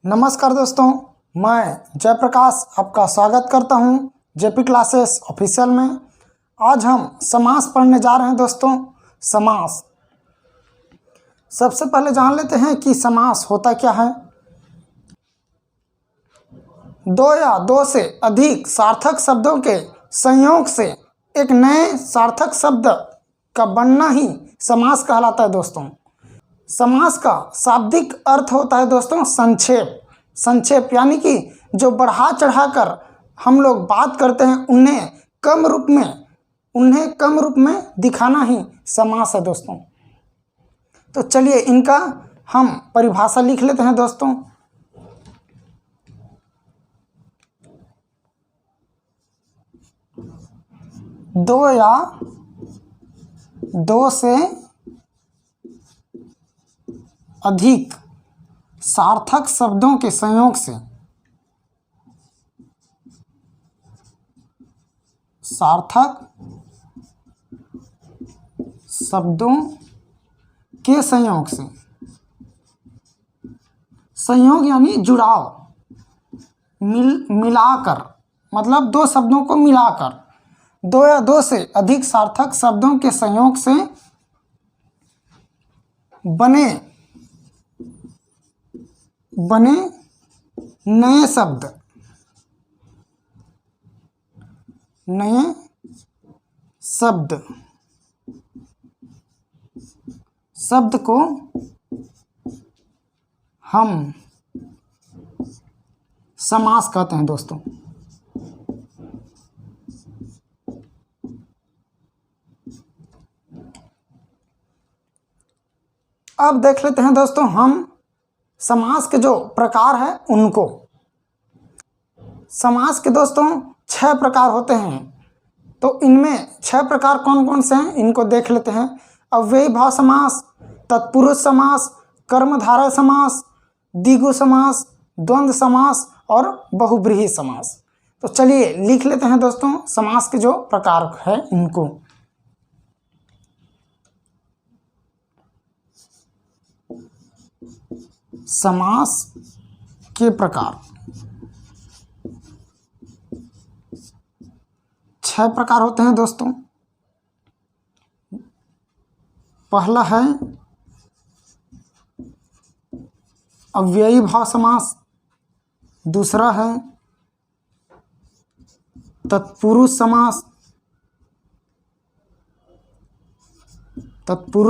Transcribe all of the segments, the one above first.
नमस्कार दोस्तों, मैं जयप्रकाश आपका स्वागत करता हूं जेपी क्लासेस ऑफिशियल में। आज हम समास पढ़ने जा रहे हैं दोस्तों। समास सबसे पहले जान लेते हैं कि समास होता क्या है। दो या दो से अधिक सार्थक शब्दों के संयोग से एक नए सार्थक शब्द का बनना ही समास कहलाता है दोस्तों। समास का शाब्दिक अर्थ होता है दोस्तों संक्षेप। संक्षेप यानी कि जो बढ़ा चढ़ाकर हम लोग बात करते हैं उन्हें कम रूप में दिखाना ही समास है दोस्तों। तो चलिए इनका हम परिभाषा लिख लेते हैं दोस्तों। दो या दो से अधिक सार्थक शब्दों के संयोग से संयोग यानी जुड़ाव, मिलाकर, मतलब दो शब्दों को मिलाकर, दो या दो से अधिक सार्थक शब्दों के संयोग से बने नए शब्द को हम समास कहते हैं दोस्तों। अब देख लेते हैं दोस्तों हम समास के जो प्रकार है उनको। समास के दोस्तों 6 प्रकार होते हैं। तो इनमें 6 प्रकार कौन कौन से हैं इनको देख लेते हैं। अव्ययी भाव समास, तत्पुरुष समास, कर्मधारय समास, द्विगु समास, द्वंद्व समास और बहुव्रीहि समास। तो चलिए लिख लेते हैं दोस्तों समास के जो प्रकार है इनको। समास के प्रकार 6 प्रकार होते हैं दोस्तों। पहला है अव्ययी भाव समास, दूसरा है तत्पुरुष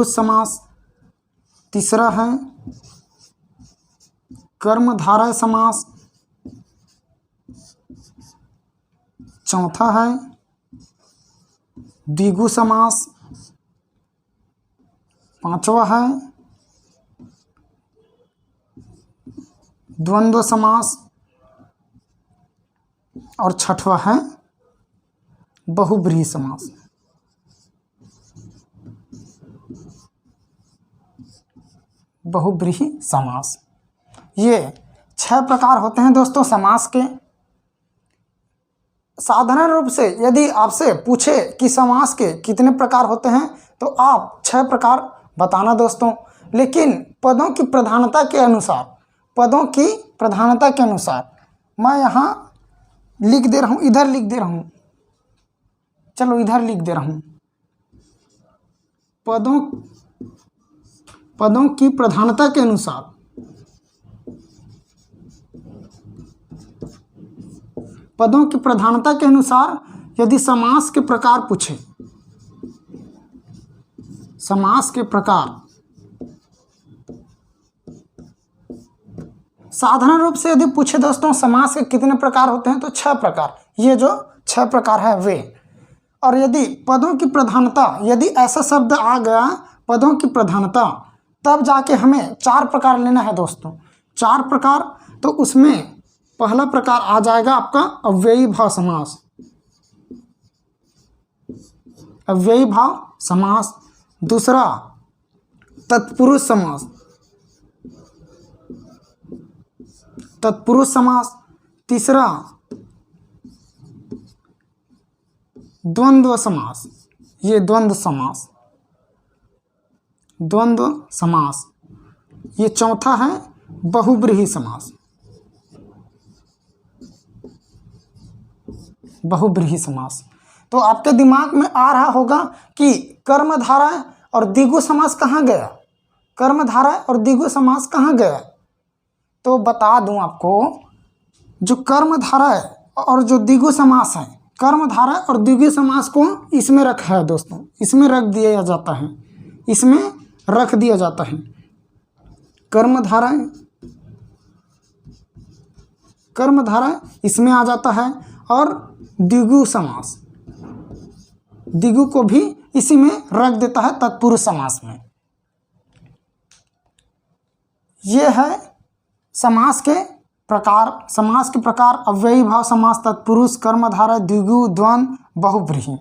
समास, तीसरा है कर्मधारय समास, चौथा है द्विगु समास, पांचवा है द्वंद्व समास और छठवा है बहुव्रीहि समास। बहुव्रीहि समास ये 6 प्रकार होते हैं दोस्तों समास के। साधारण रूप से यदि आपसे पूछे कि समास के कितने प्रकार होते हैं तो आप 6 प्रकार बताना दोस्तों। लेकिन पदों की प्रधानता के अनुसार मैं यहाँ लिख दे रहा हूँ, इधर लिख दे रहा हूँ। चलो इधर लिख दे रहा हूँ। पदों की प्रधानता के अनुसार यदि समास के प्रकार पूछे, समास के प्रकार साधारण रूप से यदि पूछे दोस्तों समास के कितने प्रकार होते हैं तो 6 प्रकार। ये जो 6 प्रकार है वे। और यदि पदों की प्रधानता, यदि ऐसा शब्द आ गया पदों की प्रधानता, तब जाके हमें 4 प्रकार लेना है दोस्तों। 4 प्रकार, तो उसमें पहला प्रकार आ जाएगा आपका अव्ययी भाव समास, दूसरा तत्पुरुष समास, तीसरा द्वंद्व समास, ये द्वंद्व समास, ये चौथा है बहुव्रीहि समास। बहुब्रीहि समास। तो आपके दिमाग में आ रहा होगा कि कर्मधारा और द्विगु समास कहाँ गया, कर्मधारा और द्विगु समास कहाँ गया। तो बता दूं आपको, जो कर्मधारा है और जो द्विगु समास है, कर्मधारा और द्विगु समास को इसमें रखा है दोस्तों, इसमें रख दिया जाता है, इसमें रख दिया जाता है। कर्मधारा इसमें आ जाता है और द्विगु समास, द्विगु को भी इसी में रख देता है तत्पुरुष समास में। ये है समास के प्रकार अव्ययी भाव समास, तत्पुरुष, कर्मधारय, द्विगु, द्वंद्व, बहुब्रीहि।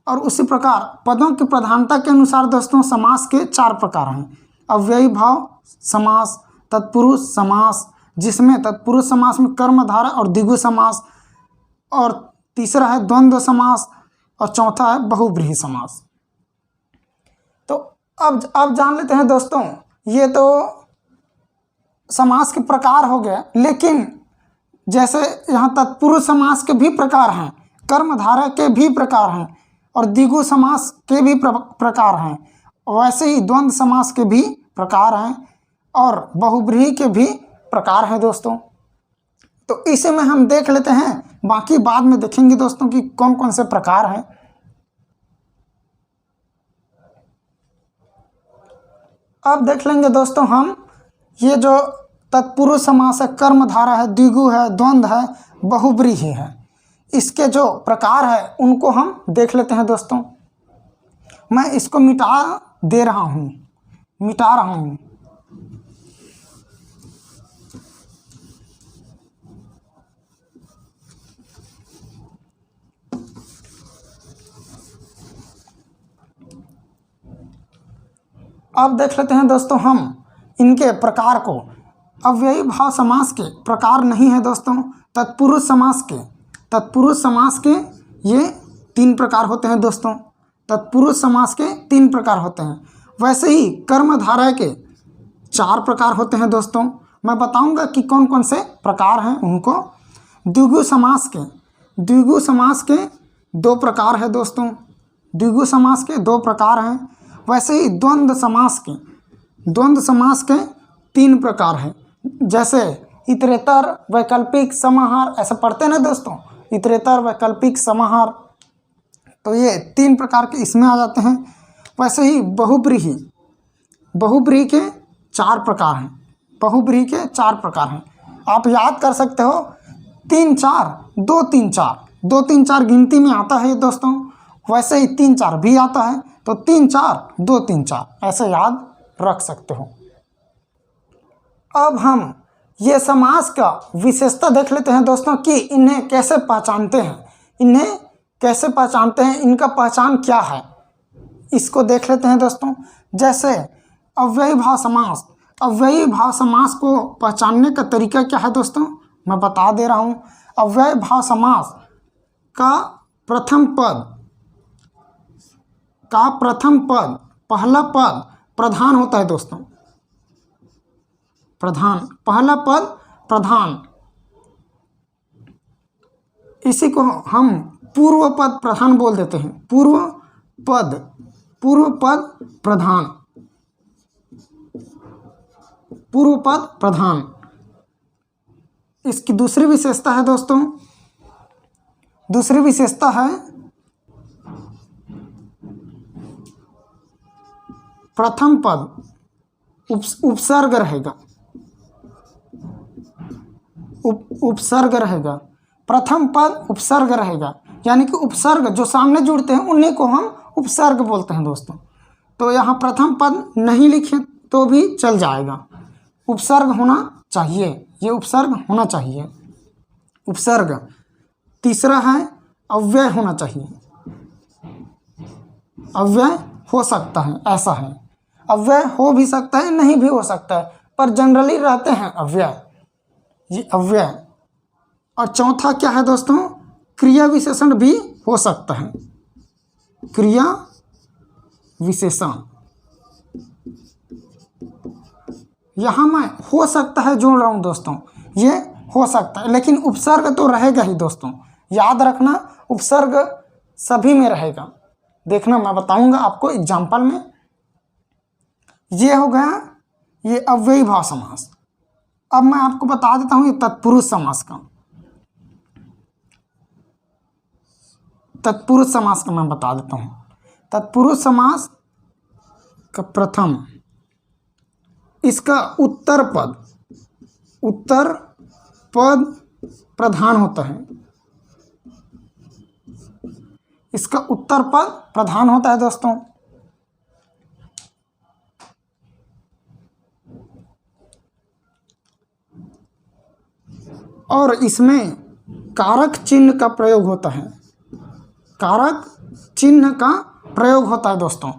और उसी प्रकार पदों की प्रधानता के अनुसार दोस्तों समास के 4 प्रकार हैं। अव्ययी भाव समास, तत्पुरुष समास जिसमें तत्पुरुष समास में कर्मधारय और द्विगु समास, और तीसरा है द्वंद्व समास, और चौथा है बहुब्रीहि समास। तो अब जान लेते हैं दोस्तों, ये तो समास के प्रकार हो गए, लेकिन जैसे यहाँ तत्पुरुष समास के भी प्रकार हैं, कर्मधारय के भी प्रकार हैं और द्विगु समास के भी प्रकार हैं, वैसे ही द्वंद्व समास के भी प्रकार हैं और बहुब्रीहि के भी प्रकार हैं दोस्तों। तो इसे में हम देख लेते हैं, बाकी बाद में देखेंगे दोस्तों कि कौन कौन से प्रकार हैं। अब देख लेंगे दोस्तों हम, ये जो तत्पुरुष समास है, कर्मधारा है, द्विगु है, द्वंद्व है, बहुब्रीहि है, इसके जो प्रकार है उनको हम देख लेते हैं दोस्तों। मैं इसको मिटा रहा हूँ। अब देख लेते हैं दोस्तों हम इनके प्रकार को। अव्ययी भाव समास के प्रकार नहीं है दोस्तों। तत्पुरुष समास के ये 3 प्रकार होते हैं दोस्तों। तत्पुरुष समास के 3 प्रकार होते हैं। वैसे ही कर्मधारय के 4 प्रकार होते हैं दोस्तों। मैं बताऊंगा कि कौन कौन से प्रकार हैं उनको। द्विगु समास के 2 प्रकार है दोस्तों। द्विगु समास के 2 प्रकार हैं। वैसे ही द्वंद्व समास के 3 प्रकार हैं। जैसे इतरेतर, वैकल्पिक, समाहार, ऐसा पढ़ते हैं ना दोस्तों, इतरेतर, वैकल्पिक, समाहार, तो ये 3 प्रकार के इसमें आ जाते हैं। वैसे ही बहुब्रीहि के 4 प्रकार हैं। आप याद कर सकते हो 3 4 2 3 4, 2 3 4 गिनती में आता है दोस्तों। वैसे ही 3 4 भी आता है, तो 3 4 2 3 4 ऐसे याद रख सकते हो। अब हम ये समास का विशेषता देख लेते हैं दोस्तों कि इन्हें कैसे पहचानते हैं, इनका पहचान क्या है, इसको देख लेते हैं दोस्तों। जैसे अव्ययी भाव समास को पहचानने का तरीका क्या है दोस्तों, मैं बता दे रहा हूँ। अव्ययी भाव समास का प्रथम पद पहला पद प्रधान होता है दोस्तों। पहला पद प्रधान, इसी को हम पूर्व पद प्रधान बोल देते हैं। पूर्व पद प्रधान। इसकी दूसरी विशेषता है दोस्तों, प्रथम पद उपसर्ग रहेगा। प्रथम पद उपसर्ग रहेगा, यानी कि उपसर्ग जो सामने जुड़ते हैं उन्हीं को हम उपसर्ग बोलते हैं दोस्तों। तो यहाँ प्रथम पद नहीं लिखे तो भी चल जाएगा, उपसर्ग होना चाहिए, ये उपसर्ग होना चाहिए। उपसर्ग। तीसरा है अव्यय होना चाहिए। अव्यय हो सकता है, ऐसा है, अव्यय हो भी सकता है, नहीं भी हो सकता है, पर जनरली रहते हैं अव्यय, ये अव्यय। और चौथा क्या है दोस्तों, क्रिया विशेषण भी हो सकता है। क्रिया विशेषण, यहाँ मैं हो सकता है जोड़ रहा हूँ दोस्तों, ये हो सकता है, लेकिन उपसर्ग तो रहेगा ही दोस्तों। याद रखना उपसर्ग सभी में रहेगा। देखना मैं बताऊंगा आपको एग्जाम्पल में। ये हो गया ये अव्ययी भाव समास। अब मैं आपको बता देता हूं ये तत्पुरुष समास का। तत्पुरुष समास का मैं बता देता हूं। तत्पुरुष समास का प्रथम, इसका उत्तर पद प्रधान होता है। इसका उत्तर पद प्रधान होता है दोस्तों। और इसमें कारक चिन्ह का प्रयोग होता है। कारक चिन्ह का प्रयोग होता है दोस्तों।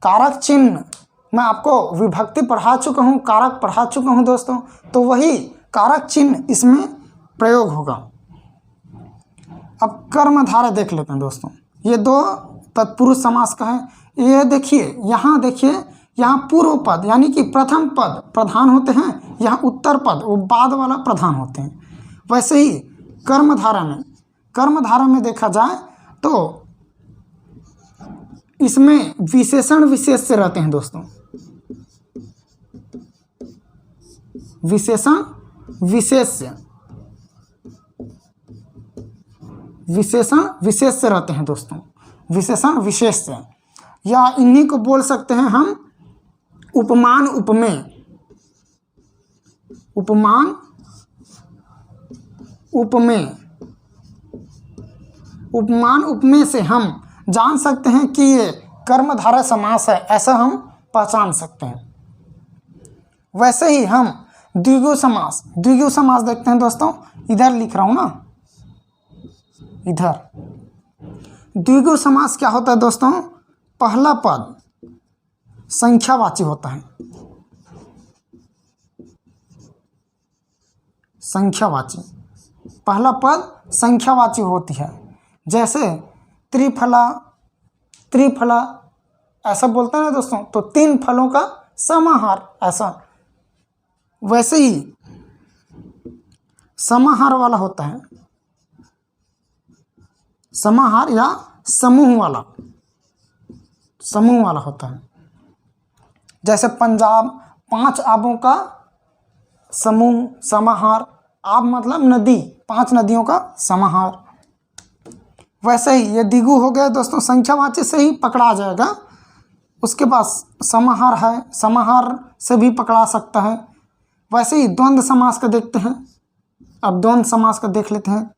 कारक चिन्ह मैं आपको विभक्ति पढ़ा चुका हूँ, कारक पढ़ा चुका हूँ दोस्तों, तो वही कारक चिन्ह इसमें प्रयोग होगा। अब कर्मधारय देख लेते हैं दोस्तों। ये दो तत्पुरुष समास का है। ये देखिए यहाँ पूर्व पद यानी कि प्रथम पद प्रधान होते हैं, यहाँ उत्तर पद वो बाद वाला प्रधान होते हैं। वैसे ही कर्मधारय में देखा जाए तो इसमें विशेषण विशेष से रहते हैं दोस्तों। विशेषण विशेष से रहते हैं दोस्तों। विशेषण विशेष से, या इन्हीं को बोल सकते हैं हम उपमान उपमेय। उपमान उपमेय से हम जान सकते हैं कि ये कर्मधारय समास है, ऐसा हम पहचान सकते हैं। वैसे ही हम द्विगु समास देखते हैं दोस्तों। इधर लिख रहा हूं ना, इधर द्विगु समास क्या होता है दोस्तों? पहला पद संख्यावाची होता है। पहला पद संख्यावाची होती है। जैसे त्रिफला ऐसा बोलते हैं ना दोस्तों, तो 3 फलों का समाहार ऐसा। वैसे ही समाहार वाला होता है, समाहार या समूह वाला होता है। जैसे पंजाब 5 आबों का समूह, समाहार। आब मतलब नदी, 5 नदियों का समाहार। वैसे ही ये द्विगु हो गए दोस्तों, संख्यावाची से ही पकड़ा जाएगा। उसके पास समाहार है, समाहार से भी पकड़ा सकता है। वैसे ही द्वंद्व समास का देखते हैं। अब द्वंद्व समास का देख लेते हैं।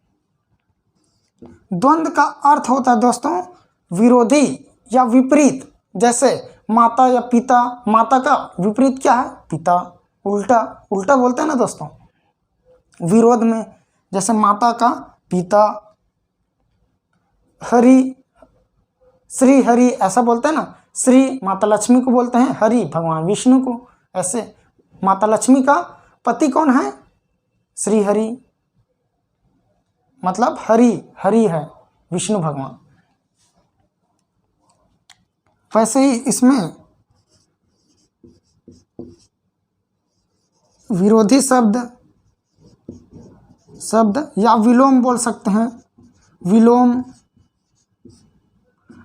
द्वंद्व का अर्थ होता है दोस्तों विरोधी या विपरीत। जैसे माता या पिता, माता का विपरीत क्या है? पिता। उल्टा बोलते हैं ना दोस्तों विरोध में। जैसे माता का पिता, श्री हरि ऐसा बोलते हैं ना। श्री माता लक्ष्मी को बोलते हैं, हरि भगवान विष्णु को। ऐसे माता लक्ष्मी का पति कौन है? श्री हरि, मतलब हरि है विष्णु भगवान। वैसे ही इसमें विरोधी शब्द या विलोम बोल सकते हैं, विलोम।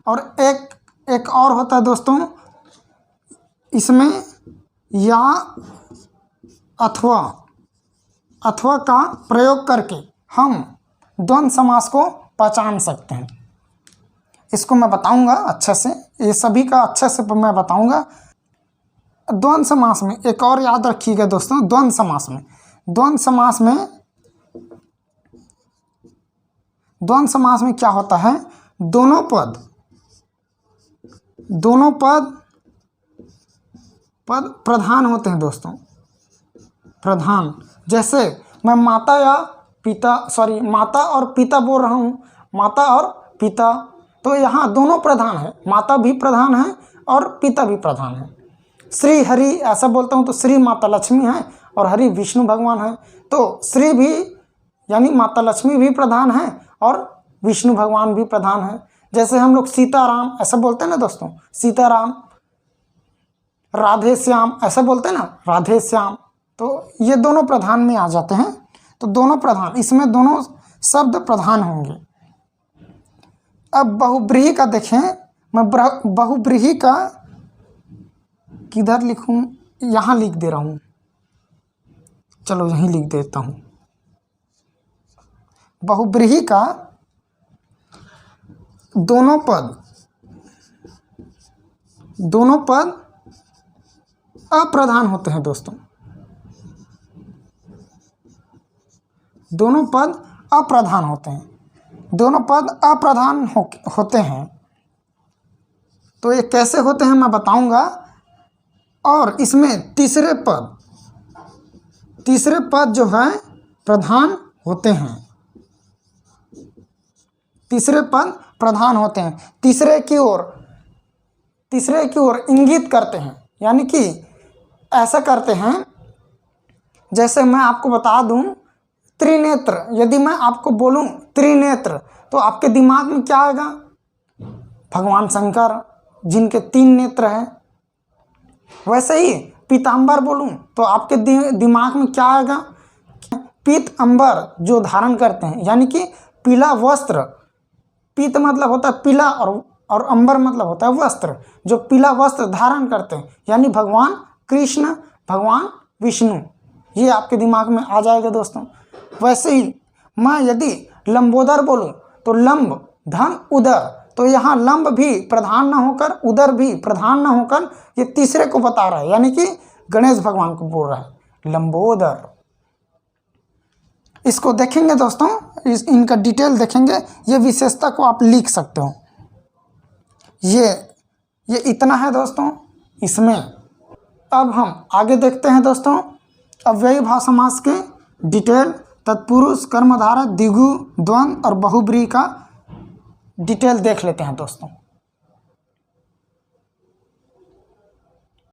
और एक और होता है दोस्तों, इसमें या अथवा का प्रयोग करके हम द्वंद्व समास को पहचान सकते हैं। इसको मैं बताऊंगा अच्छे से, ये सभी का अच्छे से मैं बताऊंगा। द्वंद्व समास में एक और याद रखिएगा दोस्तों, द्वंद्व समास में क्या होता है? दोनों पद प्रधान होते हैं दोस्तों, प्रधान। जैसे मैं माता और पिता बोल रहा हूँ, माता और पिता, तो यहाँ दोनों प्रधान है। माता भी प्रधान है और पिता भी प्रधान है। श्री हरि ऐसा बोलता हूँ तो श्री माता लक्ष्मी है और हरि विष्णु भगवान है। तो श्री भी यानी माता लक्ष्मी भी प्रधान है और विष्णु भगवान भी प्रधान है। जैसे हम लोग सीताराम ऐसा बोलते हैं ना दोस्तों, सीताराम। राधे श्याम ऐसा बोलते हैं ना, राधे श्याम। तो ये दोनों प्रधान में आ जाते हैं। तो दोनों प्रधान, इसमें दोनों शब्द प्रधान होंगे। अब बहुब्रीहि का देखें, मैं बहुब्रीहि का किधर लिखूं, यहाँ लिख दे रहा हूँ, चलो यहीं लिख देता हूँ। बहुब्रीहि का दोनों पद अप्रधान होते हैं दोस्तों, दोनों पद अप्रधान होते हैं, दोनों पद अप्रधान होते हैं। तो ये कैसे होते हैं मैं बताऊंगा। और इसमें तीसरे पद जो है प्रधान होते हैं, तीसरे पद प्रधान होते हैं, तीसरे की ओर इंगित करते हैं, यानी कि ऐसा करते हैं। जैसे मैं आपको बता दूं त्रिनेत्र, यदि मैं आपको बोलूं त्रिनेत्र तो आपके दिमाग में क्या आएगा? भगवान शंकर जिनके 3 नेत्र हैं। वैसे ही पीतांबर बोलूं तो आपके दिमाग में क्या आएगा? पीत अंबर जो धारण करते हैं, यानी कि पीला वस्त्र। पीत मतलब होता है पीला और अंबर मतलब होता है वस्त्र, जो पीला वस्त्र धारण करते हैं, यानी भगवान कृष्ण, भगवान विष्णु, ये आपके दिमाग में आ जाएगा दोस्तों। वैसे ही मैं यदि लंबोदर बोलूं तो लंब धन उदर, तो यहाँ लंब भी प्रधान न होकर उदर भी प्रधान न होकर ये तीसरे को बता रहा है, यानी कि गणेश भगवान को बोल रहा है लंबोदर। इसको देखेंगे दोस्तों, इनका डिटेल देखेंगे, ये विशेषता को आप लिख सकते हो। ये इतना है दोस्तों इसमें। अब हम आगे देखते हैं दोस्तों अव्ययी भाव समास के डिटेल, तत्पुरुष, कर्मधारय, द्विगु, द्वंद्व और बहुब्रीहि का डिटेल देख लेते हैं दोस्तों।